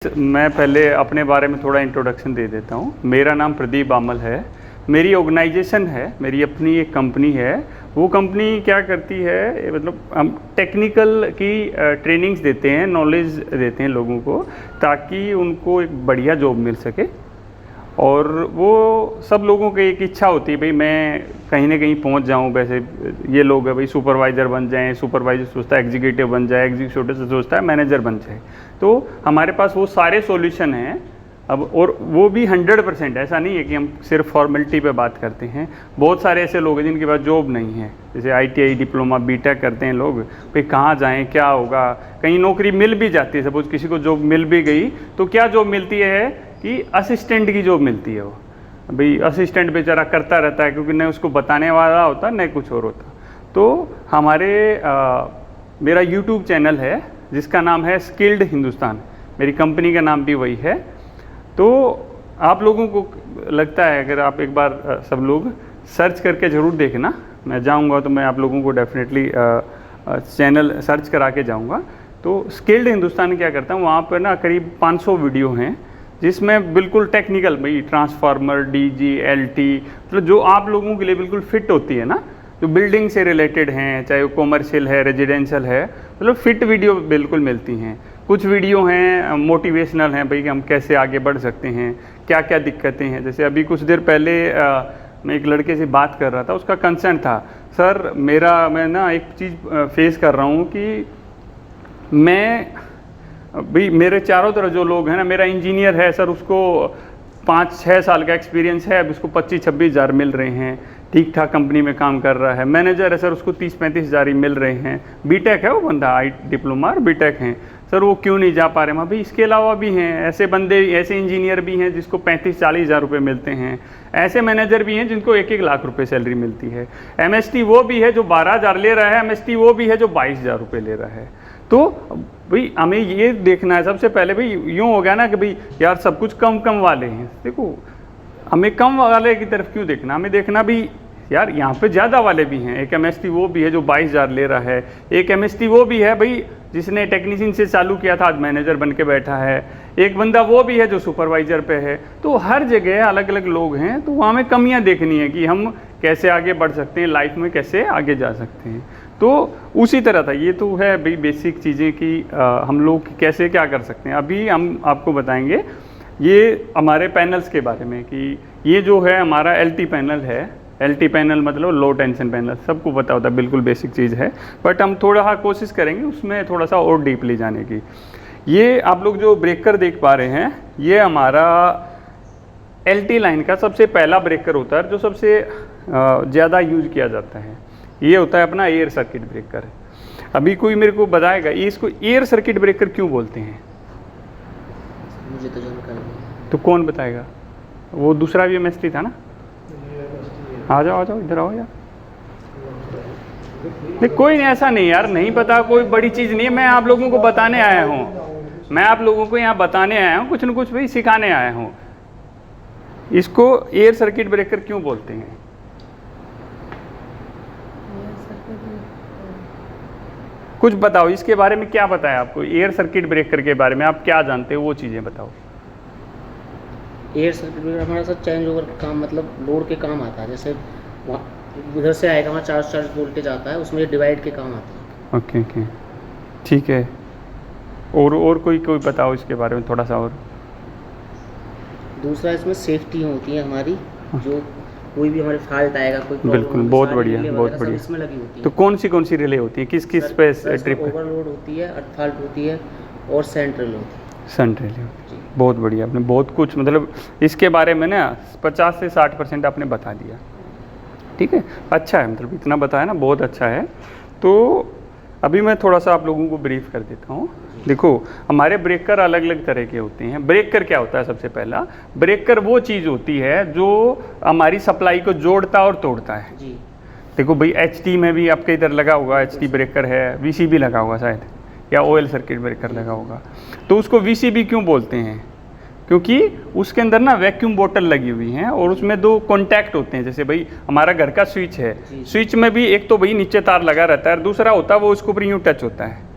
मैं पहले अपने बारे में थोड़ा इंट्रोडक्शन दे देता हूँ। मेरा नाम प्रदीप बामल है। मेरी ऑर्गेनाइजेशन है, मेरी अपनी एक कंपनी है। वो कंपनी क्या करती है, मतलब हम टेक्निकल की ट्रेनिंग्स देते हैं, नॉलेज देते हैं लोगों को, ताकि उनको एक बढ़िया जॉब मिल सके। और वो सब लोगों की एक इच्छा होती है, भाई मैं कहीं ना कहीं पहुंच जाऊं। वैसे ये लोग है भाई सुपरवाइज़र बन जाएं, सुपरवाइज़र सोचता है एग्जीक्यूटिव बन जाए, एग्जीक्यूटिव सोचता है मैनेजर बन जाए। तो हमारे पास वो सारे सॉल्यूशन हैं अब, और वो भी 100%। ऐसा नहीं है कि हम सिर्फ फॉर्मेलिटी पे बात करते हैं। बहुत सारे ऐसे लोग हैं जिनके पास जॉब नहीं है, जैसे ITI डिप्लोमा बीटेक करते हैं लोग, भाई कहाँ जाएं, क्या होगा। कहीं नौकरी मिल भी जाती है, सपोज किसी को जॉब मिल भी गई तो क्या जॉब मिलती है कि असिस्टेंट की जॉब मिलती है। वो भाई असिस्टेंट बेचारा करता रहता है, क्योंकि न उसको बताने वाला होता न कुछ और होता। तो मेरा YouTube चैनल है जिसका नाम है स्किल्ड हिंदुस्तान, मेरी कंपनी का नाम भी वही है। तो आप लोगों को लगता है, अगर आप एक बार सब लोग सर्च करके ज़रूर देखना, मैं जाऊंगा तो मैं आप लोगों को डेफिनेटली चैनल सर्च करा के जाऊंगा। तो स्किल्ड हिंदुस्तान क्या करता हूँ, वहाँ पर ना करीब 500 वीडियो हैं जिसमें बिल्कुल टेक्निकल, भाई ट्रांसफार्मर, DG, LT, मतलब जो आप लोगों के लिए बिल्कुल फिट होती है ना, जो बिल्डिंग से रिलेटेड हैं, चाहे वो कॉमर्शियल है, रेजिडेंशियल है, मतलब फिट वीडियो बिल्कुल मिलती हैं। कुछ वीडियो हैं मोटिवेशनल हैं, भाई कि हम कैसे आगे बढ़ सकते हैं, क्या क्या दिक्कतें हैं। जैसे अभी कुछ देर पहले मैं एक लड़के से बात कर रहा था, उसका कंसर्न था, सर मैं ना एक चीज़ फेस कर रहा हूँ कि भाई मेरे चारों तरफ जो लोग हैं ना, मेरा इंजीनियर है सर, उसको 5-6 साल का एक्सपीरियंस है, अब उसको 25-26 हज़ार मिल रहे हैं, ठीक ठाक कंपनी में काम कर रहा है। मैनेजर है सर, उसको 30-35 हज़ार ही मिल रहे हैं। बीटेक है वो बंदा, डिप्लोमा और बीटेक हैं सर, वो क्यों नहीं जा पा रहे हैं। भाई इसके अलावा भी हैं ऐसे बंदे, ऐसे इंजीनियर भी हैं जिसको 35-40 हज़ार रुपये मिलते हैं। ऐसे मैनेजर भी हैं जिनको 1-1 लाख रुपये सैलरी मिलती है। MST वो भी है जो 12 हज़ार ले रहा है, MST वो भी है जो 22 हज़ार रुपये ले रहा है। तो भाई हमें ये देखना है सबसे पहले, भाई यूँ हो गया ना कि भाई यार सब कुछ कम कम वाले हैं। देखो हमें कम वाले की तरफ क्यों देखना, हमें देखना भी यार यहाँ पे ज़्यादा वाले भी हैं। एक MST वो भी है जो 22 हज़ार ले रहा है, एक MST वो भी है भाई जिसने टेक्नीशियन से चालू किया था, आज मैनेजर बन के बैठा है। एक बंदा वो भी है जो सुपरवाइज़र पे है। तो हर जगह अलग अलग लोग हैं, तो वहाँ हमें कमियाँ देखनी है कि हम कैसे आगे बढ़ सकते हैं, लाइफ में कैसे आगे जा सकते हैं। तो उसी तरह था, ये तो है भाई बेसिक चीज़ें कि हम लोग कैसे क्या कर सकते हैं। अभी हम आपको बताएंगे ये हमारे पैनल्स के बारे में, कि ये जो है हमारा LT पैनल है। LT पैनल मतलब लो टेंशन पैनल, सबको पता होता है, बिल्कुल बेसिक चीज़ है, बट हम थोड़ा कोशिश करेंगे उसमें थोड़ा सा और डीपली जाने की। ये आप लोग जो ब्रेकर देख पा रहे हैं, ये हमारा LT लाइन का सबसे पहला ब्रेकर होता है, जो सबसे ज़्यादा यूज किया जाता है। ये होता है अपना एयर सर्किट ब्रेकर। अभी कोई मेरे को बताएगा ये इसको एयर सर्किट ब्रेकर क्यों बोलते हैं? मुझे तो जानकारी नहीं। तो कौन बताएगा? वो दूसरा भी MST था ना। आ जाओ इधर आओ यार। नहीं कोई नहीं, ऐसा नहीं यार, नहीं पता कोई बड़ी चीज़ नहीं है। मैं आप लोगों को बताने आया हूँ, मैं आप लोगों को यहाँ बताने आया हूँ, कुछ न कुछ भी सिखाने आया हूँ। इसको एयर सर्किट ब्रेकर क्यों बोलते हैं? कुछ बताओ इसके बारे में, क्या पता है आपको एयर सर्किट ब्रेकर के बारे में, आप क्या जानते हो वो चीज़ें बताओ। एयर सर्किट ब्रेकर हमारा सर चेंज ओवर का काम, मतलब लोड के काम आता है। जैसे उधर से आएगा वहाँ चार्ज वोल्टेज आता है, उसमें डिवाइड के काम आता है। ओके ठीक है। और कोई बताओ इसके बारे में थोड़ा सा और। दूसरा इसमें सेफ्टी होती है हमारी, जो कोई भी हमारे फॉल्ट आएगा, कोई बिल्कुल, बहुत बढ़िया इसमें लगी होती है। तो कौन सी रिले होती है, किस पे ट्रिप? ओवरलोड होती है, अर्थ फॉल्ट होती है, और सेंट्रल होती है। सेंट्रल होती है। बहुत बढ़िया, आपने बहुत कुछ मतलब इसके बारे में ना 50 से 60% आपने बता दिया। ठीक है, अच्छा है, मतलब इतना बताया ना, बहुत अच्छा है। तो अभी मैं थोड़ा सा आप लोगों को ब्रीफ कर देता हूँ। देखो हमारे ब्रेकर अलग अलग तरह के होते हैं। ब्रेकर क्या होता है? सबसे पहला ब्रेकर वो चीज़ होती है जो हमारी सप्लाई को जोड़ता और तोड़ता है जी। देखो भाई HT में भी आपके इधर लगा होगा, HT ब्रेकर है, VCB लगा होगा शायद, या OL सर्किट ब्रेकर लगा होगा। तो उसको VCB क्यों बोलते हैं? क्योंकि उसके अंदर ना वैक्यूम बोतल लगी हुई हैं और उसमें 2 कॉन्टैक्ट होते हैं। जैसे भाई हमारा घर का स्विच है, स्विच में भी एक तो भाई नीचे तार लगा रहता है, और दूसरा होता है वो उसके ऊपर यूँ टच होता है।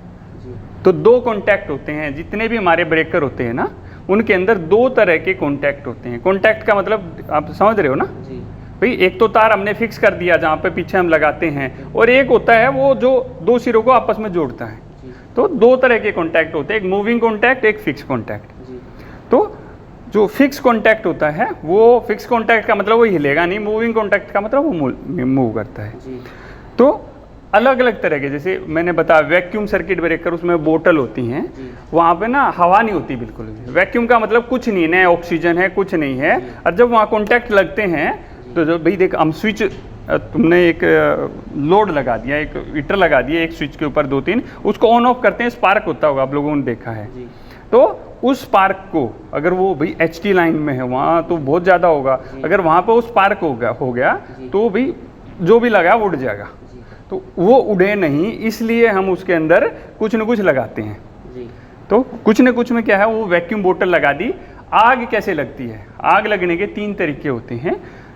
तो दो कॉन्टैक्ट होते हैं, जितने भी हमारे ब्रेकर होते हैं ना उनके अंदर दो तरह के कॉन्टैक्ट होते हैं। कॉन्टैक्ट का मतलब आप समझ रहे हो ना जी भाई, एक तो तार हमने फिक्स कर दिया जहाँ पे पीछे हम लगाते हैं, और एक होता है वो जो दो सिरों को आपस में जोड़ता है। जी तो दो तरह के कॉन्टैक्ट होते हैं, एक मूविंग कॉन्टैक्ट, एक फिक्स कॉन्टैक्ट। जी तो जो फिक्स कॉन्टैक्ट होता है वो फिक्स कॉन्टैक्ट का मतलब वो हिलेगा नहीं, मूविंग कॉन्टैक्ट का मतलब वो मूव करता है। जी तो अलग अलग तरह के, जैसे मैंने बताया वैक्यूम सर्किट ब्रेकर, उसमें बोतल होती हैं, जी वहाँ पे ना हवा नहीं होती बिल्कुल भी। वैक्यूम का मतलब कुछ नहीं, न ऑक्सीजन है कुछ नहीं है। और जब वहाँ कॉन्टैक्ट लगते हैं तो जब भाई देख हम स्विच, तुमने एक लोड लगा दिया, एक हीटर लगा दिया एक स्विच के ऊपर 2-3, उसको ऑन ऑफ करते हैं, स्पार्क होता होगा, आप लोगों ने देखा है। जी तो उस स्पार्क को अगर वो भाई HT लाइन में है वहाँ तो बहुत ज़्यादा होगा, अगर वहाँ पर वो स्पार्क हो गया तो भाई जो भी लगा वो उड़ जाएगा। जी तो वो उड़े नहीं, इसलिए हम उसके अंदर कुछ न कुछ लगाते हैं। जी तो कुछ न कुछ में क्या है, वो वैक्यूम बोतल लगा दी। आग कैसे लगती है? आग लगने के 3 तरीके होते हैं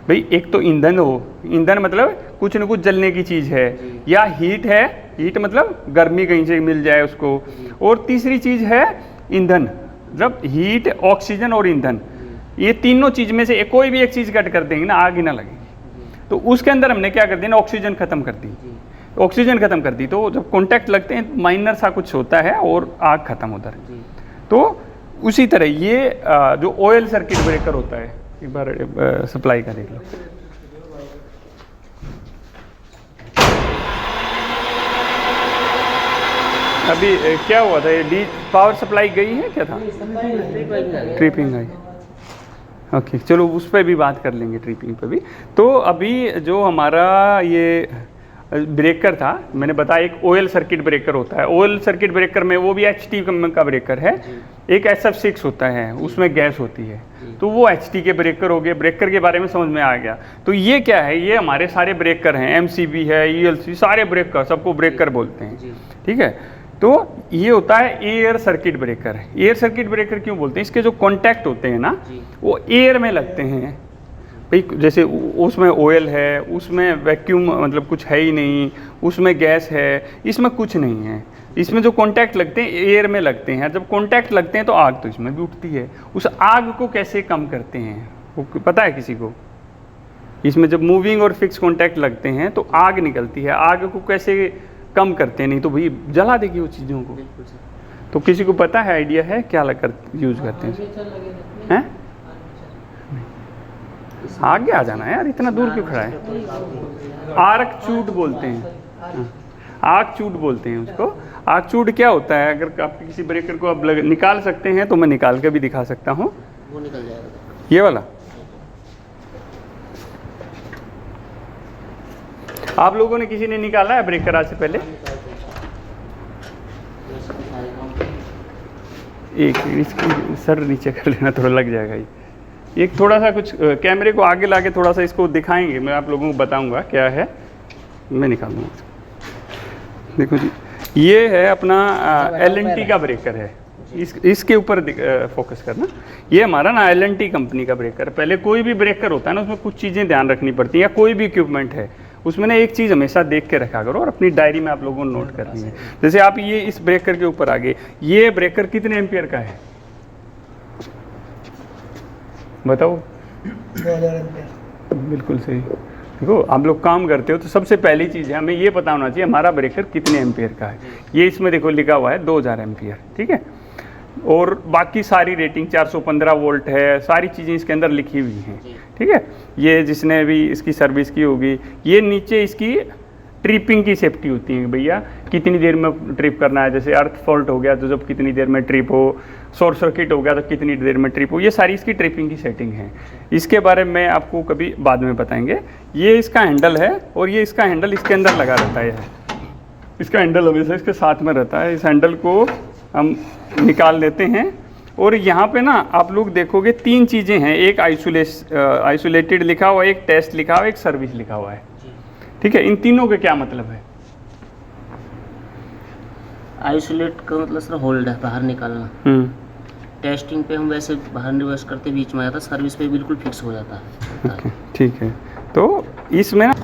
भाई। एक तो ईंधन हो, ईंधन मतलब कुछ न कुछ जलने की चीज़ है, या हीट है, हीट मतलब गर्मी कहीं से मिल जाए उसको। और तीसरी चीज़ है ईंधन, मतलब हीट, ऑक्सीजन और ईंधन। ये तीनों चीज़ में से कोई भी एक चीज़ कट कर देंगे ना, आग ही ना लगेगी। तो उसके अंदर हमने क्या कर दिया ना, ऑक्सीजन खत्म कर दी। ऑक्सीजन खत्म कर दी तो जब कॉन्टैक्ट लगते हैं माइनर सा कुछ होता है और आग खत्म होता है। तो उसी तरह ये जो ऑयल सर्किट ब्रेकर होता है, एक बार सप्लाई का देख लो। अभी क्या हुआ था, ये पावर सप्लाई गई है क्या था? ट्रिपिंग आई। ओके चलो उस पर भी बात कर लेंगे, ट्रिपिंग पे भी। तो अभी जो हमारा ये ब्रेकर था, मैंने बताया एक ऑयल सर्किट ब्रेकर होता है। ऑयल सर्किट ब्रेकर में वो भी HT का ब्रेकर है, एक SF6 होता है, उसमें गैस होती है। तो वो HT के ब्रेकर हो गए। ब्रेकर के बारे में समझ में आ गया। तो ये क्या है, ये हमारे सारे ब्रेकर हैं, MCB है, ELC, सारे ब्रेकर, सबको ब्रेकर बोलते हैं, ठीक है। तो ये होता है air circuit breaker. Air circuit breaker क्यों बोलते हैं? इसके जो कॉन्टैक्ट होते हैं ना वो एयर में लगते हैं भाई। जैसे उसमें ऑयल है, उसमें वैक्यूम मतलब कुछ है ही नहीं, उसमें गैस है, इसमें कुछ नहीं है। इसमें जो कॉन्टैक्ट लगते हैं एयर में लगते हैं। जब कॉन्टैक्ट लगते हैं तो आग तो इसमें भी उठती है। उस आग को कैसे कम करते हैं वो पता है किसी को? इसमें जब मूविंग और फिक्स कॉन्टैक्ट लगते हैं तो आग निकलती है। आग को कैसे कम करते हैं? नहीं तो भाई जला देगी वो चीज़ों को। तो किसी को पता है, आइडिया है क्या कर यूज़ करते हैं? आगे आ जाना यार, इतना दूर क्यों खड़ा है? आर्क चूट बोलते हैं, आग चूट बोलते हैं उसको। आग चूट क्या होता है? अगर आप किसी ब्रेकर को आप निकाल सकते हैं तो मैं निकाल के भी दिखा सकता हूँ। वो निकल जाएगा ये वाला आप लोगों ने किसी ने निकाला है ब्रेकर आज से पहले? एक इसकी सर नीचे कर लेना, थोड़ा लग जाएगा ये। एक थोड़ा सा कुछ कैमरे को आगे लाके थोड़ा सा इसको दिखाएंगे, मैं आप लोगों को बताऊंगा क्या है। मैं निकालूंगा, देखो जी, ये है अपना LNT का ब्रेकर है। इसके ऊपर फोकस करना। ये हमारा ना LNT कंपनी का ब्रेकर। पहले कोई भी ब्रेकर होता है ना उसमें कुछ चीज़ें ध्यान रखनी पड़ती हैं, या कोई भी इक्विपमेंट है उसमें ना एक चीज़ हमेशा देख के रखा करो और अपनी डायरी में आप लोगों को नोट करनी है। जैसे आप ये इस ब्रेकर के ऊपर आगे, ये ब्रेकर कितने एम्पियर का है बताओ? 2000 एम्पियर। बिल्कुल सही। देखो आप लोग काम करते हो तो सबसे पहली चीज़ है हमें ये पता होना चाहिए हमारा ब्रेकर कितने एम्पियर का है। ये इसमें देखो लिखा हुआ है 2000 एम्पियर, ठीक है। और बाकी सारी रेटिंग 415 वोल्ट है, सारी चीज़ें इसके अंदर लिखी हुई हैं, ठीक है। ये जिसने भी इसकी सर्विस की होगी, ये नीचे इसकी ट्रिपिंग की सेफ्टी होती है भैया, कितनी देर में ट्रिप करना है। जैसे अर्थ फॉल्ट हो गया तो जब कितनी देर में ट्रिप हो, शॉर्ट सर्किट हो गया तो कितनी देर में ट्रिप हो, ये सारी इसकी ट्रिपिंग की सेटिंग है। इसके बारे में आपको कभी बाद में बताएंगे। ये इसका हैंडल है और ये इसका हैंडल इसके अंदर लगा रहता है। इसका हैंडल हमेशा इसके साथ में रहता है। इस हैंडल को हम निकाल लेते हैं और यहाँ पे ना आप लोग देखोगे 3 चीज़ें हैं। एक आइसोलेटेड लिखा हुआ है, एक टेस्ट लिखा हुआ है, एक सर्विस लिखा हुआ है, ठीक है। इन तीनों का क्या मतलब है? आइसोलेट का मतलब सर होल्ड है, बाहर निकालना। टेस्टिंग पे हम वैसे बाहर रिवर्स करते बीच में आता, सर्विस पे बिल्कुल फिक्स हो जाता है। ओके ठीक है। तो इसमें ना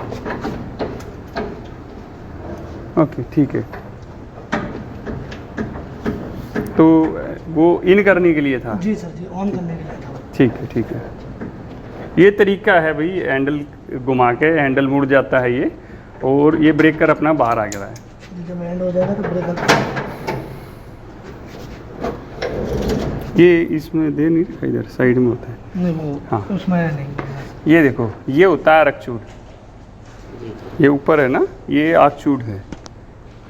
ओके ठीक है। ऑटो वो इन करने के लिए था। जी सर जी, ऑन करने के लिए था। ठीक है ठीक है, ये तरीका है भाई, हैंडल घुमा के हैंडल मुड़ जाता है ये, और ये ब्रेकर अपना बाहर आ गया है। जब एंड हो जाएगा तो ब्रेकर ये इसमें दे नहीं रखा, इधर साइड में होता है। नहीं, वो हाँ। उसमें नहीं। ये देखो, ये होता है आरकचूड़, ये ऊपर है ना, ये आरकचूड़ है।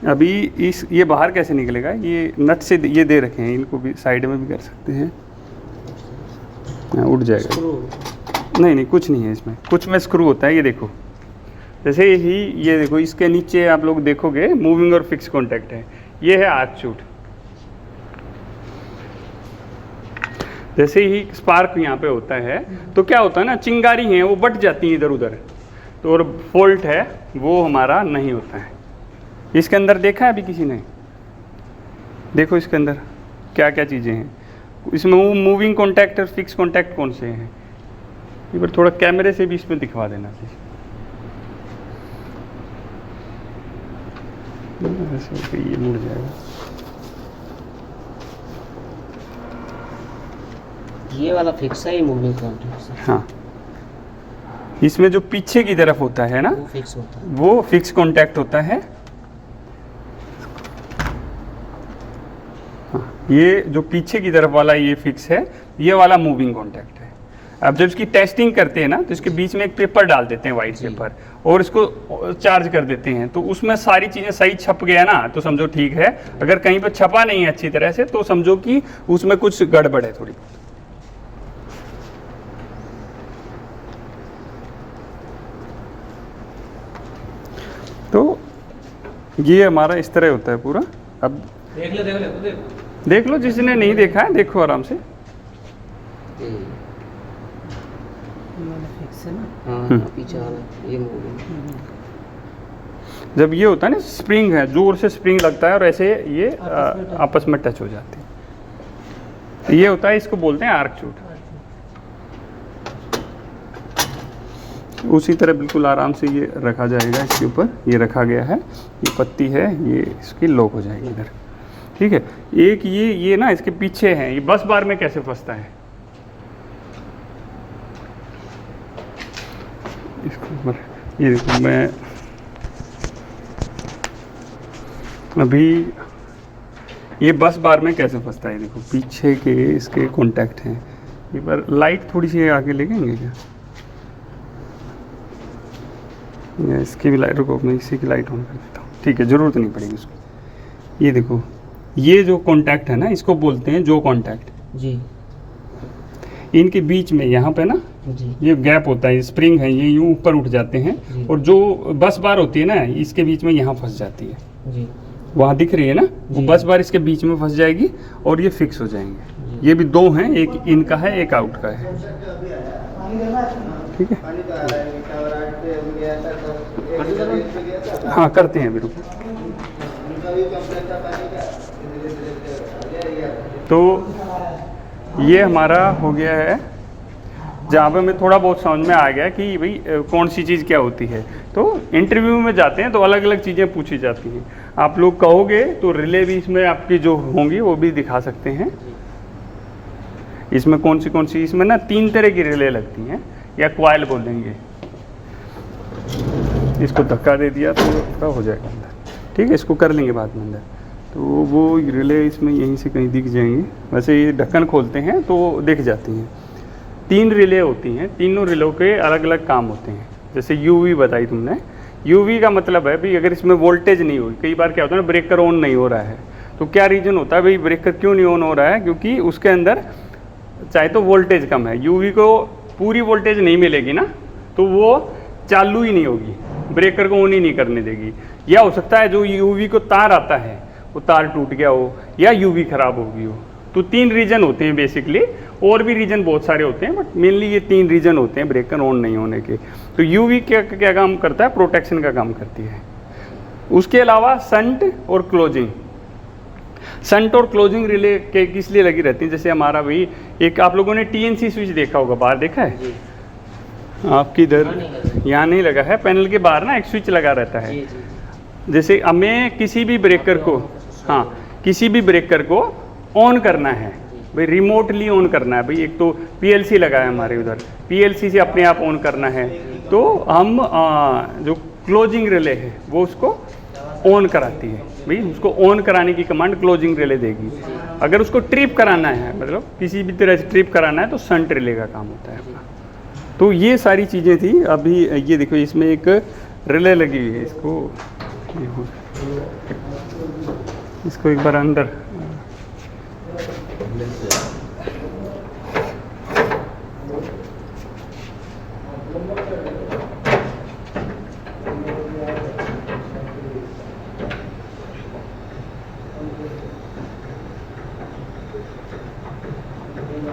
अभी इस ये बाहर कैसे निकलेगा, ये नट से ये दे रखे हैं, इनको भी साइड में भी कर सकते हैं। हाँ, उठ जाएगा। नहीं नहीं, कुछ नहीं है इसमें, कुछ में स्क्रू होता है। ये देखो, जैसे ही ये देखो, इसके नीचे आप लोग देखोगे मूविंग और फिक्स कॉन्टैक्ट है, ये है आर्कचूड़। जैसे ही स्पार्क यहाँ पे होता है तो क्या होता है ना, चिंगारी हैं वो बट जाती हैं इधर उधर, तो और फॉल्ट है वो हमारा नहीं होता है। इसके अंदर देखा है अभी किसी ने? देखो इसके अंदर क्या क्या चीज़ें हैं इसमें। वो मूविंग कॉन्टैक्ट और फिक्स कॉन्टैक्ट कौन से हैं, ये पर थोड़ा कैमरे से भी इसमें दिखवा देना चाहिए। ऐसे ये मुड़ जाएगा। ये वाला फिक्स है, ये मूविंग कॉन्टैक्ट। हाँ, इसमें जो पीछे की तरफ होता है ना, वो फिक्स होता है, वो फिक्स कॉन्टैक्ट होता है। हाँ, ये जो पीछे की तरफ वाला ये फिक्स है, ये वाला मूविंग कॉन्टैक्ट है। अब जब इसकी टेस्टिंग करते हैं ना, तो इसके बीच में एक पेपर डाल देते हैं, वाइट पेपर, और इसको चार्ज कर देते हैं, तो उसमें सारी चीज़ें सही छप गया ना तो समझो ठीक है। अगर कहीं पर छपा नहीं है अच्छी तरह से तो समझो कि उसमें कुछ गड़बड़ है थोड़ी। तो ये हमारा इस तरह होता है पूरा। अब देख लो जिसने नहीं देखा है, देखो आराम से। फिक्स है ना। हाँ, पीछे वाला ये मूविंग। जब ये होता है ना, स्प्रिंग है, जोर से स्प्रिंग लगता है और ऐसे ये आपस में टच हो जाते हैं, ये होता है, इसको बोलते हैं आर्कचूड़। उसी तरह बिल्कुल आराम से ये रखा जाएगा, इसके ऊपर ये रखा गया है, ये पत्ती है, ये इसकी लॉक हो जाएगी इधर। ठीक है, एक ये ना इसके पीछे है, ये बस बार में कैसे फंसता है, इसके ऊपर ये देखो, मैं अभी ये बस बार में कैसे फंसता है, देखो पीछे के इसके कॉन्टैक्ट हैं। ये पर लाइट थोड़ी सी आगे लेंगे क्या, या इसकी भी लाइट, रुको मैं इसी की लाइट ऑन कर देता हूँ। ठीक है, ज़रूरत नहीं पड़ेगी उसको। ये देखो, ये जो कॉन्टैक्ट है ना, इसको बोलते हैं जो कॉन्टैक्ट जी। इनके बीच में यहाँ पे ना जी, ये गैप होता है, स्प्रिंग है, ये यूँ ऊपर उठ जाते हैं, और जो बस बार होती है ना, इसके बीच में यहाँ फंस जाती है। जी, वहाँ दिख रही है ना, वो बस बार इसके बीच में फंस जाएगी और ये फिक्स हो जाएंगे। ये भी दो हैं, एक इनका है, एक आउट का है। ठीक है, हाँ करते हैं अभी, तो ये हमारा हो गया है, जहाँ पे हमें थोड़ा बहुत समझ में आ गया कि भाई कौन सी चीज़ क्या होती है। तो इंटरव्यू में जाते हैं तो अलग अलग चीज़ें पूछी जाती हैं। आप लोग कहोगे तो रिले भी इसमें आपकी जो होंगी वो भी दिखा सकते हैं। इसमें कौन सी इसमें ना 3 तरह की रिले लगती हैं, या क्वाइल बोलेंगे। इसको धक्का दे दिया तो पूरा हो जाएगा अंदर। ठीक है, इसको कर लेंगे बाद में अंदर, तो वो रिले इसमें यहीं से कहीं दिख जाएंगी। वैसे ये ढक्कन खोलते हैं तो दिख जाती हैं। 3 रिले होती हैं, तीनों रिलों के अलग अलग काम होते हैं। जैसे यूवी बताई तुमने, यूवी का मतलब है भाई अगर इसमें वोल्टेज नहीं हुई, कई बार क्या होता है ना, ब्रेकर ऑन नहीं हो रहा है, तो क्या रीज़न होता है भाई ब्रेकर क्यों नहीं ऑन हो रहा है, क्योंकि उसके अंदर चाहे तो वोल्टेज कम है, यूवी को पूरी वोल्टेज नहीं मिलेगी ना, तो वो चालू ही नहीं होगी, ब्रेकर को ऑन ही नहीं करने देगी। या हो सकता है जो यूवी को तार आता है वो तार टूट गया हो, या यूवी ख़राब हो गई हो। तो 3 रीज़न होते हैं बेसिकली, और भी रीज़न बहुत सारे होते हैं, बट मेनली ये 3 रीज़न होते हैं ब्रेकर ऑन नहीं होने के। तो यूवी क्या काम करता है, प्रोटेक्शन का काम करती है। उसके अलावा संट और क्लोजिंग, संट और क्लोजिंग रिले के किस लिए लगी रहती है। जैसे हमारा भाई एक आप लोगों ने TNC स्विच देखा होगा, बाहर देखा है आपकी इधर, यहाँ नहीं लगा है, पैनल के बाहर ना एक स्विच लगा रहता है। जैसे हमें किसी भी ब्रेकर को, हाँ किसी भी ब्रेकर को ऑन करना है भाई, रिमोटली ऑन करना है भाई। एक तो पीएलसी लगा है हमारे उधर, पीएलसी से अपने आप ऑन करना है, तो हम जो क्लोजिंग रिले है वो उसको ऑन कराती है भाई। उसको ऑन कराने की कमांड क्लोजिंग रिले देगी। अगर उसको ट्रिप कराना है, मतलब किसी भी तरह से ट्रिप कराना है, तो शंट रिले का काम होता है अपना। तो ये सारी चीज़ें थी। अभी ये देखो, इसमें एक रिले लगी हुई है, इसको एक बार अंदर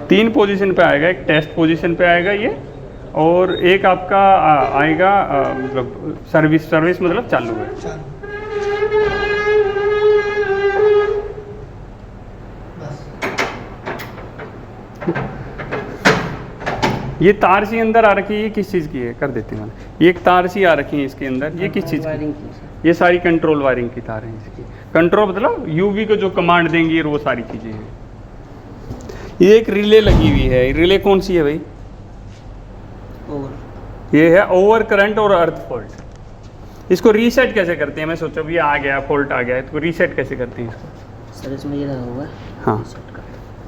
तीन पोजीशन पे आएगा। एक टेस्ट पोजीशन पे आएगा ये, और एक आपका आएगा मतलब सर्विस मतलब चालू है। ये तार सी अंदर आ रखी है, ये किस चीज़ की है कर देते हैं। ये एक तार सी आ रखी है इसके अंदर, ये किस चीज़ की? ये सारी कंट्रोल वायरिंग की तार है इसकी। कंट्रोल मतलब यूवी को जो कमांड देंगी वो सारी चीज़ें हैं। ये एक रिले लगी हुई है। रिले कौन सी है भाई? ये है ओवर करंट और अर्थ फॉल्ट। इसको रीसेट कैसे करते हैं? मैं सोचा भी आ गया फॉल्ट आ गया है, तो रीसेट कैसे करते हैं इसको? सर इसमें ये लगा हुआ है, हाँ,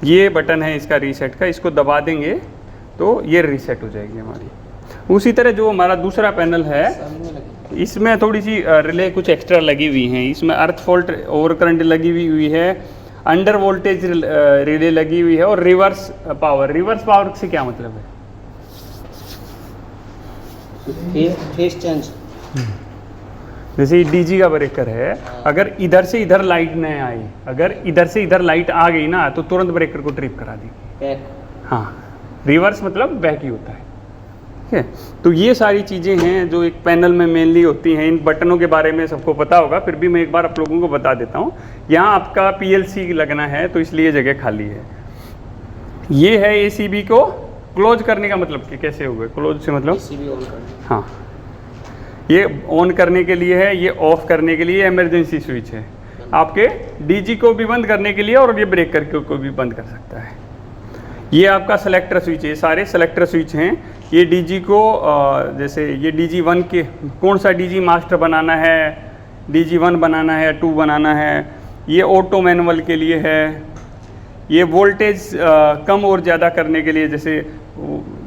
ये बटन है इसका रीसेट का। इसको दबा देंगे तो ये रीसेट हो जाएगी हमारी। उसी तरह जो हमारा दूसरा पैनल है, इसमें थोड़ी सी रिले कुछ एक्स्ट्रा लगी हुई हैं। इसमें अर्थ फॉल्ट ओवर करंट लगी हुई है, अंडर वोल्टेज रिले लगी हुई है, और रिवर्स पावर। रिवर्स पावर से क्या मतलब है? Face change. जैसे डीजी का ब्रेकर है, अगर इधर से इधर लाइट न आई, अगर इधर से इधर लाइट आ गई ना, तो तुरंत ब्रेकर को ट्रिप करा देगी। बैक। हाँ, रिवर्स मतलब बैक ही होता है। ठीक है, तो ये सारी चीज़ें हैं जो एक पैनल में मेनली होती हैं। इन बटनों के बारे में सबको पता होगा, फिर भी मैं एक बार आप लोगों को बता देता हूँ। यहाँ आपका पीएलसी लगना है, तो इसलिए जगह खाली है। ये है एसीबी को क्लोज करने का मतलब कि कैसे होगा क्लोज से मतलब? एसीबी ऑन करना। हाँ, ये ऑन करने के लिए है, ये ऑफ करने के लिए इमरजेंसी स्विच है। आपके डीजी को भी बंद करने के लिए, और ये ब्रेकर को भी बंद कर सकता है। ये आपका सेलेक्टर स्विच है, सारे सेलेक्टर स्विच हैं। ये डीजी को जैसे ये डीजी 1 के कौन सा डीजी मास्टर बनाना है, डीजी 1 बनाना है, 2 बनाना है। ये ऑटो मैनुअल के लिए है। ये वोल्टेज कम और ज़्यादा करने के लिए, जैसे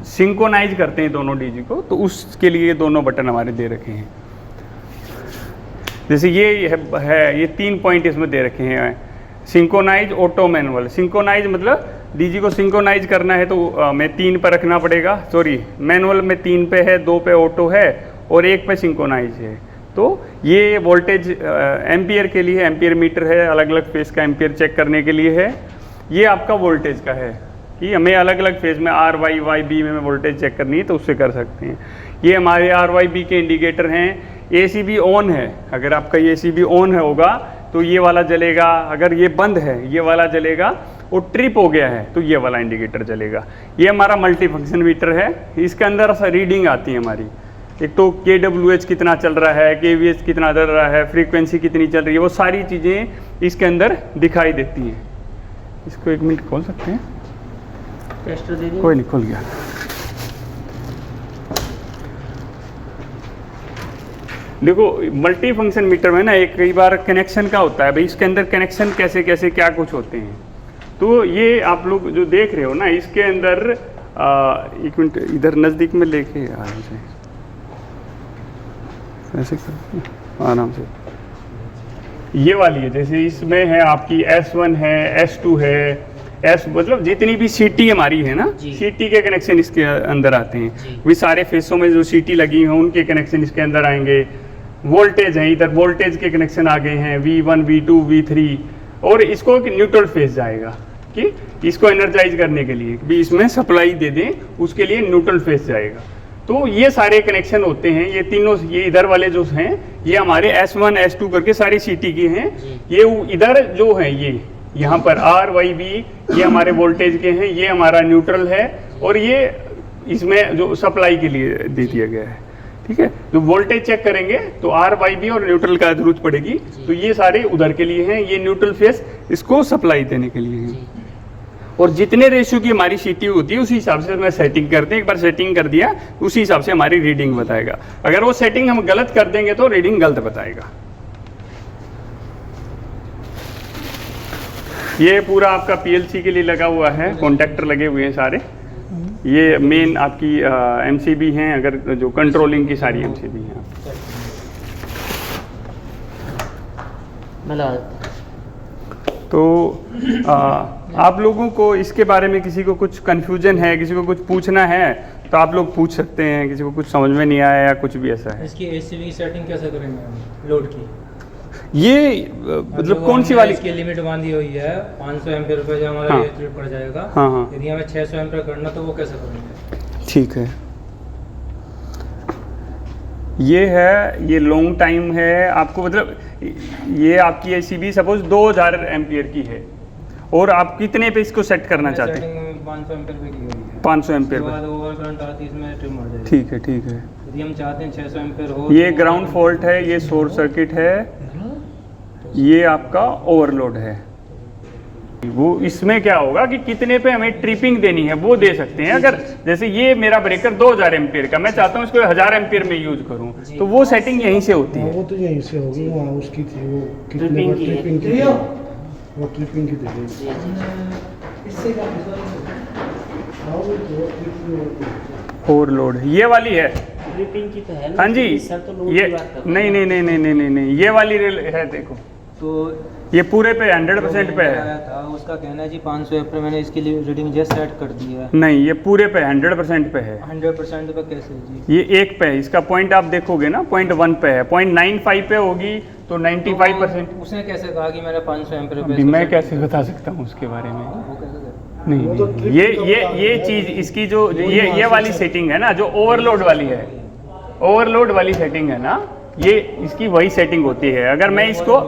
सिंक्रोनाइज करते हैं दोनों डीजी को, तो उसके लिए दोनों बटन हमारे दे रखे हैं। जैसे ये है ये 3 पॉइंट इसमें दे रखे हैं, सिंक्रोनाइज, ऑटो, मैनुअल। सिंक्रोनाइज मतलब डीजी को सिंक्रोनाइज करना है तो मैं 3 पर रखना पड़ेगा, सॉरी मैनुअल में 3 पे है, 2 पे ऑटो है, और 1 पे सिंक्रोनाइज है। तो ये वोल्टेज एम्पियर के लिए, एम्पियर मीटर है, अलग अलग फेस का एम्पियर चेक करने के लिए है। ये आपका वोल्टेज का है कि हमें अलग अलग फेज में आर वाई वाई बी में वोल्टेज चेक करनी है, तो उससे कर सकते हैं। ये हमारे आर वाई बी के इंडिकेटर हैं। एसीबी ऑन है, अगर आपका ये एसीबी ऑन होगा तो ये वाला जलेगा, अगर ये बंद है ये वाला जलेगा, और ट्रिप हो गया है तो ये वाला इंडिकेटर जलेगा। ये हमारा मल्टी फंक्शन मीटर है। इसके अंदर रीडिंग आती है हमारी, एक तो KWH कितना चल रहा है, KVH कितना चल रहा है, फ्रीक्वेंसी कितनी चल रही है, वो सारी चीज़ें इसके अंदर दिखाई देती हैं। इसको 1 मिनट खोल सकते हैं? टेस्टर दे कोई नहीं, खुल गया। देखो मल्टी फंक्शन मीटर में ना एक कई बार कनेक्शन का होता है भाई, इसके अंदर कनेक्शन कैसे कैसे क्या कुछ होते हैं। तो ये आप लोग जो देख रहे हो ना, इसके अंदर 1 मिनट इधर नज़दीक में लेके आराम से, ऐसे करते हैं आराम से। ये वाली है, जैसे इसमें है आपकी S1 है, S2 है, S मतलब जितनी भी सीटी हमारी है ना, सीटी के कनेक्शन इसके अंदर आते हैं। वे सारे फेसों में जो सीटी लगी हैं उनके कनेक्शन इसके अंदर आएंगे। वोल्टेज है, इधर वोल्टेज के कनेक्शन आ गए हैं, V1 V2 V3, और इसको न्यूट्रल फेज जाएगा कि इसको एनर्जाइज करने के लिए भी इसमें सप्लाई दे दें, उसके लिए न्यूट्रल फेज जाएगा। तो ये सारे कनेक्शन होते हैं। ये तीनों, ये इधर वाले जो हैं ये हमारे S1 S2 करके सारी सीटी के हैं। ये इधर जो है ये यहाँ पर RYB ये हमारे वोल्टेज के हैं, ये हमारा न्यूट्रल है, और ये इसमें जो सप्लाई के लिए दे दिया गया है। ठीक है। तो वोल्टेज चेक करेंगे तो आर वाई बी और न्यूट्रल का जरूरत पड़ेगी, तो ये सारे उधर के लिए हैं, ये न्यूट्रल फेस इसको सप्लाई देने के लिए है। और जितने रेशियो की हमारी सीटी होती है उसी हिसाब से मैं सेटिंग करते हैं, एक बार सेटिंग कर दिया उसी हिसाब से हमारी रीडिंग बताएगा। अगर वो सेटिंग हम गलत कर देंगे तो रीडिंग गलत बताएगा। ये पूरा आपका पीएलसी के लिए लगा हुआ है, कॉन्टैक्टर लगे हुए हैं सारे। ये मेन आपकी एमसीबी हैं, अगर जो कंट्रोलिंग की सारी एमसीबी हैं। मैं लगा देता हूँ। तो आप लोगों को इसके बारे में किसी को कुछ कन्फ्यूजन है, किसी को कुछ पूछना है तो आप लोग पूछ सकते हैं, किसी को कुछ समझ में नहीं आया या कुछ भी ऐसा है। इसकी एसीबी की सेटिंग कैसे करेंगे हम लोड की? ये मतलब कौन सी वाली? इसकी लिमिट बांधी हुई है 500 एम्पीयर पे जो हमारा हाँ। ये ट्रिप पड़ जाएगा। हाँ हाँ यदि हमें 600 एम्पीयर करना तो वो कैसे करेंगे? ठीक है। ये है, ये लॉन्ग टाइम है आपको, मतलब ये आपकी एसीबी सपोज 2000 एम्पियर की है और आप कितने पे इसको सेट करना चाहते हैं? सेटिंग 500 एम्पीयर पे की हुई है। 500 एम्पियर उसके पे। बाद ओवर करंट आती है इसमें ट्रिप मर जाएगी। ठीक है ठीक है। यदि हम चाहते हैं 600 एम्पीयर हो ये तो ग्राउंड फॉल्ट है, ये शॉर्ट सर्किट है, ये आपका ओवरलोड है। वो इसमें क्या होगा कि कितने पे हमें ट्रिपिंग देनी है वो दे सकते हैं। अगर जैसे ये मेरा ब्रेकर 2000 एम्पियर का, मैं चाहता हूँ इसको 1000 एम्पियर में यूज करूँ, तो वो सेटिंग यहीं से होती हाँ, है। वो तो यहीं से होगी, वहाँ उसकी थी वो कितने ट्रिपिंग बार की है। ट्रिपिंग की थी, वो ट्रिपिंग की थी। जी जी। ओवरलोड ये वाली है। ट्रिपिंग की तो है ना? हाँ जी, सर तो लोड ये की बात कर रहे नहीं हैं। नहीं नहीं नहीं नहीं नहीं नहीं, ये वाली है देखो, तो ये पूरे पे 100% पे है। आया था उसका कहना है जी 500 एम्पीयर मैंने इसकी रीडिंग जस्ट सेट कर दी है। नहीं, ये पूरे पे 100% पे है। 100% पे कैसे जी? ये एक पे है, इसका पॉइंट आप देखोगे ना 0.1 पे है, 0.95 पे होगी तो 95%। उसने कैसे कहा कि मैंने 500 एम्पीयर पे अभी इसको मैं set कैसे किया? बता सकता हूँ उसके बारे में? वो कैसे करें? नहीं वो तो नहीं, trip ये तो ये बता ये रहा चीज है। इसकी जो ये वाली सेटिंग है ना, जो ओवरलोड वाली है, ओवरलोड वाली सेटिंग है ना, ये इसकी वही सेटिंग होती है। अगर मैं इसको,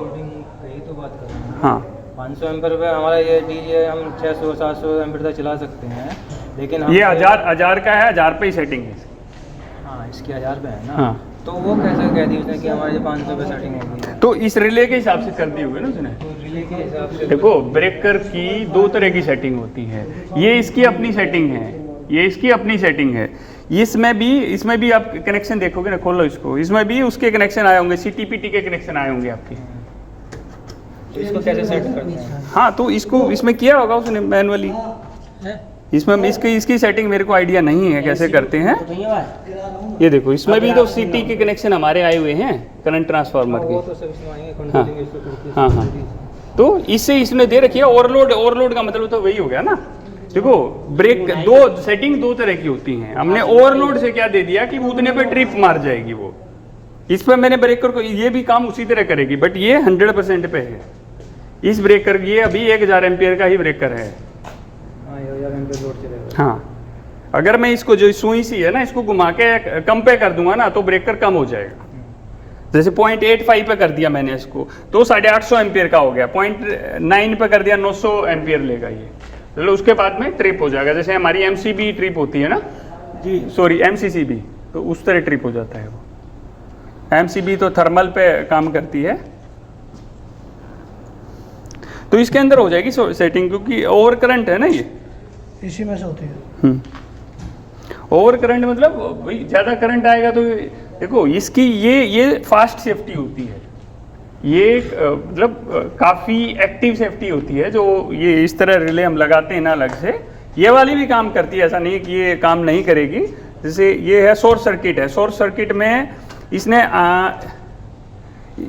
यही तो बात कर रहे हैं। हाँ 500 एम्पीयर पे हमारा ये डीजे हम 600 700 एम्पीयर तक चला सकते हैं, लेकिन हम ये 1000 का है, 1000 पे ही सेटिंग है। हाँ इसकी 1000 पे है ना। हाँ। तो वो कैसे कह दी उसने कि हमारी 500 पे सेटिंग होगी? तो इस रिले के हिसाब से कर दी होगी ना उसने। तो रिले के हिसाब से देखो ब्रेकर की दो तरह की सेटिंग होती है, ये इसकी अपनी सेटिंग है, ये इसकी अपनी सेटिंग है। इसमें भी आप कनेक्शन देखोगे ना, खोलो इसको, इसमें भी उसके कनेक्शन आए होंगे, CTPT के कनेक्शन आए होंगे आपके। तो इसको कैसे सेट करते हैं? हाँ तो इसको इसमें किया होगा उसने मैनुअली। इसमें इसकी सेटिंग मेरे को आइडिया नहीं है कैसे करते हैं। तो भैया भाई, ये देखो इसमें भी तो CT के कनेक्शन हमारे आए हुए हैं, करंट ट्रांसफार्मर वो के। तो सब इसमें आएंगे, हाँ कंट्रोलिंग इसको करके हाँ हाँ, तो इससे इसने दे रखी है ओवरलोड का मतलब तो वही हो गया ना। देखो ब्रेक दो सेटिंग दो तरह की होती हैं, हमने ओवरलोड से क्या दे दिया कि उतने पे ट्रिप मार जाएगी वो, इस पर मैंने ब्रेकर को ये भी काम उसी तरह करेगी, बट ये 100% पे है। इस ब्रेकर ये अभी 1000 एम्पियर का ही ब्रेकर है। हाँ 1000 एम्पीयर लोड चलेगा। हाँ अगर मैं इसको जो सुई सी है ना, इसको घुमा के कम पे कर दूंगा ना तो ब्रेकर कम हो जाएगा। जैसे 0.85 पे कर दिया मैंने इसको तो 850 एम्पियर का हो गया, 0.9 पे कर दिया 900 एम्पियर लेगा ये, चलो उसके बाद में ट्रिप हो जाएगा। जैसे हमारी MCB ट्रिप होती है ना जी, सॉरी MCCB, तो उस तरह ट्रिप हो जाता है वो। MCB तो थर्मल पे काम करती है, तो इसके अंदर हो जाएगी सेटिंग, क्योंकि ओवर करंट है ना ये। इसी में से होती है। ओवर करंट मतलब भाई ज़्यादा करंट आएगा तो देखो इसकी ये फास्ट सेफ्टी होती है, ये मतलब काफ़ी एक्टिव सेफ्टी होती है। जो ये इस तरह रिले हम लगाते हैं ना अलग से, ये वाली भी काम करती है, ऐसा नहीं कि ये काम नहीं करेगी। जैसे ये है शॉर्ट सर्किट है, शॉर्ट सर्किट में इसने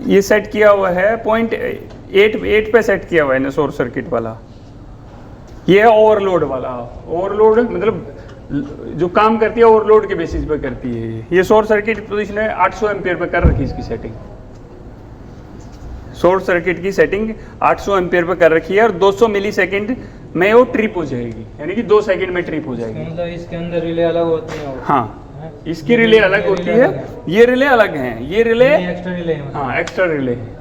ये सेट किया हुआ है 0.8 पे सेट किया हुआ है ना शॉर्ट सर्किट वाला। ये है ओवरलोड वाला, ओवरलोड मतलब जो काम करती है ओवरलोड के बेसिस पे करती है। ये शॉर्ट सर्किट तो इसने 800 एम्पियर पे कर रखी इसकी सेटिंग, शॉर्ट सर्किट की सेटिंग 800 एम्पियर पे कर रखी है और 200 मिलीसेकंड में वो ट्रिप हो जाएगी, यानी कि 2 सेकंड में ट्रिप हो जाएगी। मतलब इसके अंदर रिले अलग होती हैं? हाँ इसकी रिले अलग होती है, ये रिले अलग हैं, ये रिले एक्स्ट्रा रिले है। हाँ एक्स्ट्रा रिले है।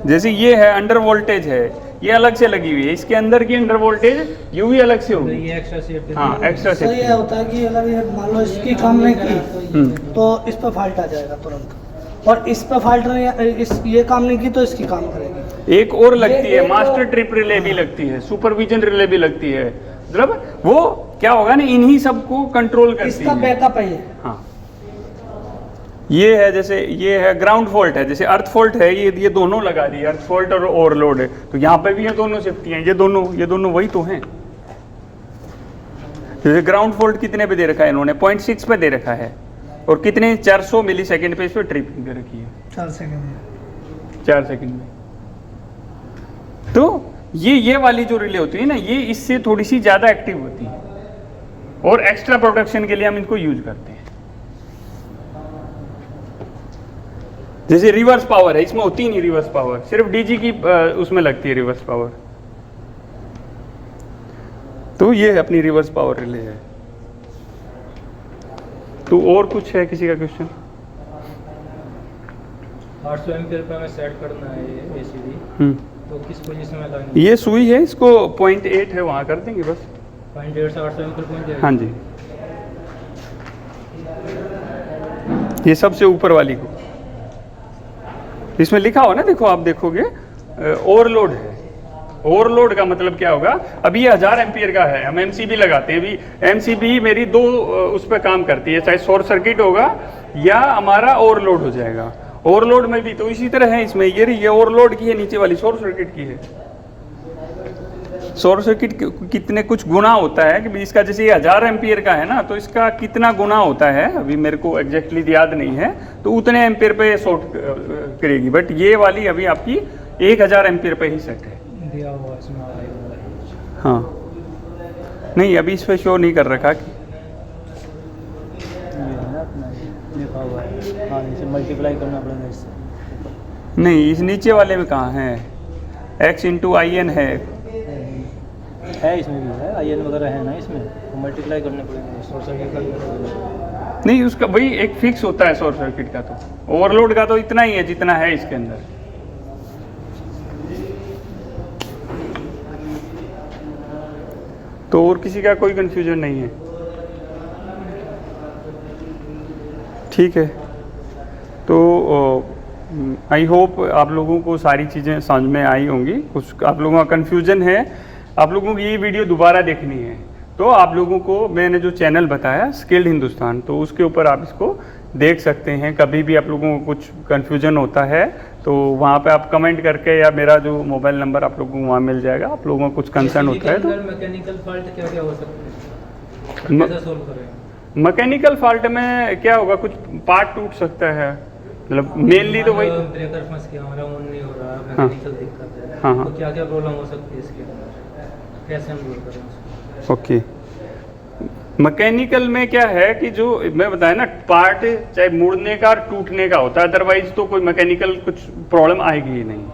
जैसे ये है अंडर वोल्टेज है, ये अलग से लगी हुई है, इसके अंदर की अंडर वोल्टेज यूवी अलग से होगी। ये एक्स्ट्रा सेफ्टी। हाँ, एक्स्ट्रा सर ये सेफ्टी। होता है कि अगर ये मान लो इसकी काम नहीं की तो इस पर फॉल्ट आ जाएगा तुरंत, और इस पर फॉल्ट नहीं, ये काम नहीं की तो इसकी काम करेगी। एक और लगती ये है, एक मास्टर ट्रिप रिले भी लगती है, सुपरविजन रिले भी लगती है। मतलब वो क्या होगा ना, इन्हीं सबको कंट्रोल करती इसका है। बैकअप है ये। हाँ, ये है, जैसे ये है ग्राउंड फॉल्ट है, जैसे अर्थ फॉल्ट है, ये दोनों लगा दी, अर्थ फॉल्ट और ओवरलोड है, तो यहाँ पे भी ये दोनों सेफ्टी हैं, ये दोनों वही तो हैं। जैसे ग्राउंड फॉल्ट कितने पे दे रखा है इन्होंने, 0.6 पे दे रखा है, और कितने 400 मिली सेकेंड पे इस पर ट्रिपिंग दे रखी है, 4 सेकंड में। 4 सेकेंड में। तो ये वाली जो रिले होती है ना, ये इससे थोड़ी सी ज़्यादा एक्टिव होती है, और एक्स्ट्रा प्रोटेक्शन के लिए हम इनको यूज करते हैं। जैसे रिवर्स पावर है, इसमें होती नहीं रिवर्स पावर, सिर्फ डीजी की उसमें लगती है रिवर्स पावर। तो ये अपनी रिवर्स पावर रिले है। तो और कुछ है किसी का क्वेश्चन? 800 एम्पीयर पे हमें सेट करना है ये एसीडी, तो किस पोजीशन में लगानी है? ये सुई है, इसको 0.8 है, वहां कर देंगे बस। 0.8 से 800 एम्पीयर पहुंच जाएगा। हाँ जी, ये सबसे ऊपर वाली को, इसमें लिखा हो ना, देखो आप देखोगे ओवरलोड है। ओवरलोड का मतलब क्या होगा, अभी ये 1000 एम्पीयर का है, हम एमसीबी लगाते हैं, अभी एमसीबी मेरी दो उस पर काम करती है, चाहे शॉर्ट सर्किट होगा या हमारा ओवरलोड हो जाएगा। ओवरलोड में भी तो इसी तरह है, इसमें ये ओवरलोड की है, नीचे वाली शॉर्ट सर्किट की है। शॉर्ट सर्किट कितने कुछ गुना होता है कि इसका, जैसे ये 1000 एम्पीयर का है ना, तो इसका कितना गुना होता है अभी मेरे को एग्जैक्टली याद नहीं है, तो उतने एम्पीयर पे शॉर्ट करेगी। बट ये वाली अभी आपकी 1000 एम्पीयर पे ही सेट है। दिया हुआ इसमें आ रहा है। हाँ, नहीं अभी इस पे शो नहीं कर रखा कि ये है ना अपना, लिखा हुआ है। हाँ, इसे मल्टीप्लाई करना पड़ेगा इससे। नहीं, इस नीचे वाले में कहाँ है, x × IN है इसमें भी है, IN वगैरह है ना इसमें, तो मल्टीप्लाई करने पड़ेंगे शॉर्ट सर्किट का। नहीं, उसका वही एक फिक्स होता है शॉर्ट सर्किट का, तो ओवरलोड का तो इतना ही है जितना है इसके अंदर। तो और किसी का कोई कंफ्यूजन नहीं है? ठीक है, तो आई होप आप लोगों को सारी चीज़ें समझ में आई होंगी। कुछ आप लोगों का कंफ्यूजन है, आप लोगों की ये वीडियो दोबारा देखनी है, तो आप लोगों को मैंने जो चैनल बताया स्किल्ड हिंदुस्तान, तो उसके ऊपर आप इसको देख सकते हैं। कभी भी आप लोगों को कुछ कन्फ्यूजन होता है तो वहाँ पे आप कमेंट करके, या मेरा जो मोबाइल नंबर आप लोगों को वहाँ मिल जाएगा, आप लोगों को कुछ कंसर्न होता है तो। मैकेनिकल फॉल्ट क्या क्या हो सकते हैं, कैसे सोल्व करें? मैकेनिकल फॉल्ट में क्या होगा, कुछ पार्ट टूट सकता है, मतलब मेनली तो वही। ब्रेकर फंस गया, हमारा ऑन नहीं हो रहा, मैकेनिकल दिक्कत है। हाँ, हाँ। तो क्या क्या प्रॉब्लम हो सकती है इसके अंदर, कैसे हम दूर करें? ओके, मैकेनिकल में क्या है कि जो मैं बताया ना, पार्ट चाहे मुड़ने का और टूटने का होता है, अदरवाइज तो कोई मैकेनिकल कुछ प्रॉब्लम आएगी ही नहीं।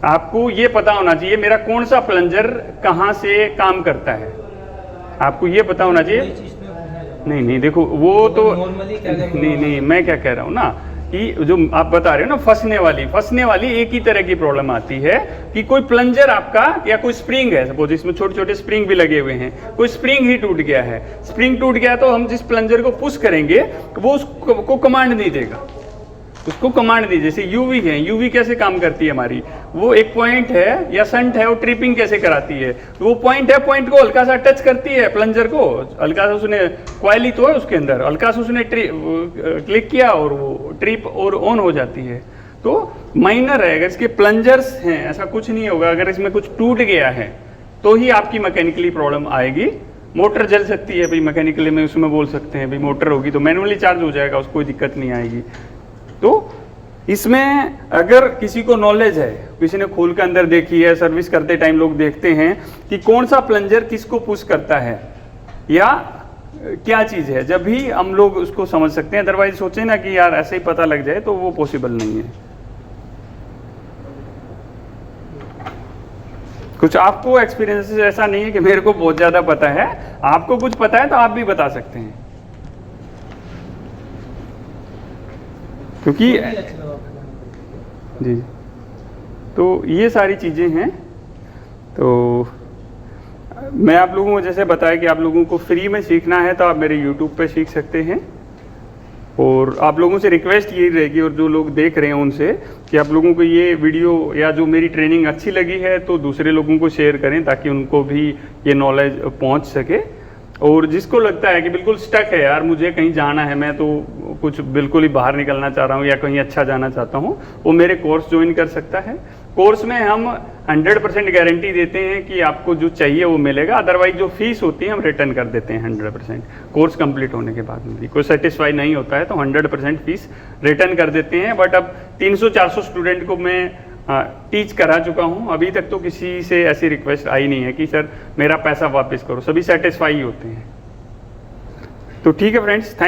आपको ये पता होना चाहिए मेरा कौन सा प्लंजर कहाँ से काम करता है, आपको ये पता होना चाहिए। नहीं, देखो वो तो नहीं, मैं क्या कह रहा हूँ ना, कि जो आप बता रहे हो ना फंसने वाली एक ही तरह की प्रॉब्लम आती है कि कोई प्लंजर आपका, या कोई स्प्रिंग है, सपोज इसमें छोटे छोटे स्प्रिंग भी लगे हुए हैं, कोई स्प्रिंग ही टूट गया है। स्प्रिंग टूट गया तो हम जिस प्लंजर को पुश करेंगे वो उसको कमांड नहीं देगा, उसको कमांड दी। जैसे यूवी है, यूवी कैसे काम करती है हमारी, वो एक पॉइंट है या संट है, वो ट्रिपिंग कैसे कराती है, तो वो पॉइंट है, पॉइंट को हल्का सा टच करती है प्लंजर को, हल्का सा उसने क्वाइली तो है उसके अंदर, हल्का सा उसने क्लिक किया और वो ट्रिप और ऑन हो जाती है। तो माइनर है, अगर इसके प्लंजर्स हैं ऐसा कुछ नहीं होगा। अगर इसमें कुछ टूट गया है तो ही आपकी मैकेनिकली प्रॉब्लम आएगी। मोटर जल सकती है भाई, मैकेनिकली में उसमें बोल सकते हैं भाई, मोटर होगी तो मैनुअली चार्ज हो जाएगा, उसको कोई दिक्कत नहीं आएगी। तो इसमें अगर किसी को नॉलेज है, किसी ने खोल के अंदर देखी है, सर्विस करते टाइम लोग देखते हैं कि कौन सा प्लंजर किसको पुश करता है या क्या चीज़ है, जब भी हम लोग उसको समझ सकते हैं। अदरवाइज सोचे ना कि यार ऐसे ही पता लग जाए, तो वो पॉसिबल नहीं है। कुछ आपको एक्सपीरियंस ऐसा नहीं है कि मेरे को बहुत ज़्यादा पता है, आपको कुछ पता है तो आप भी बता सकते हैं, क्योंकि जी। तो ये सारी चीज़ें हैं तो मैं आप लोगों को जैसे बताया कि आप लोगों को फ्री में सीखना है तो आप मेरे यूट्यूब पे सीख सकते हैं। और आप लोगों से रिक्वेस्ट यही रहेगी, और जो लोग देख रहे हैं उनसे, कि आप लोगों को ये वीडियो या जो मेरी ट्रेनिंग अच्छी लगी है तो दूसरे लोगों को शेयर करें ताकि उनको भी ये नॉलेज पहुंच सके। और जिसको लगता है कि बिल्कुल स्टक है यार, मुझे कहीं जाना है, मैं तो कुछ बिल्कुल ही बाहर निकलना चाह रहा हूँ या कहीं अच्छा जाना चाहता हूँ, वो मेरे कोर्स ज्वाइन कर सकता है। कोर्स में हम 100% गारंटी देते हैं कि आपको जो चाहिए वो मिलेगा, अदरवाइज जो फीस होती है हम रिटर्न कर देते हैं 100%। कोर्स कंप्लीट होने के बाद में भी कोई सेटिस्फाई नहीं होता है तो 100% फीस रिटर्न कर देते हैं। बट अब 300-400 स्टूडेंट को मैं टीच करा चुका हूँ, अभी तक तो किसी से ऐसी रिक्वेस्ट आई नहीं है कि सर मेरा पैसा वापस करो, सभी सेटिस्फाई होते हैं। तो ठीक है फ्रेंड्स, थैंक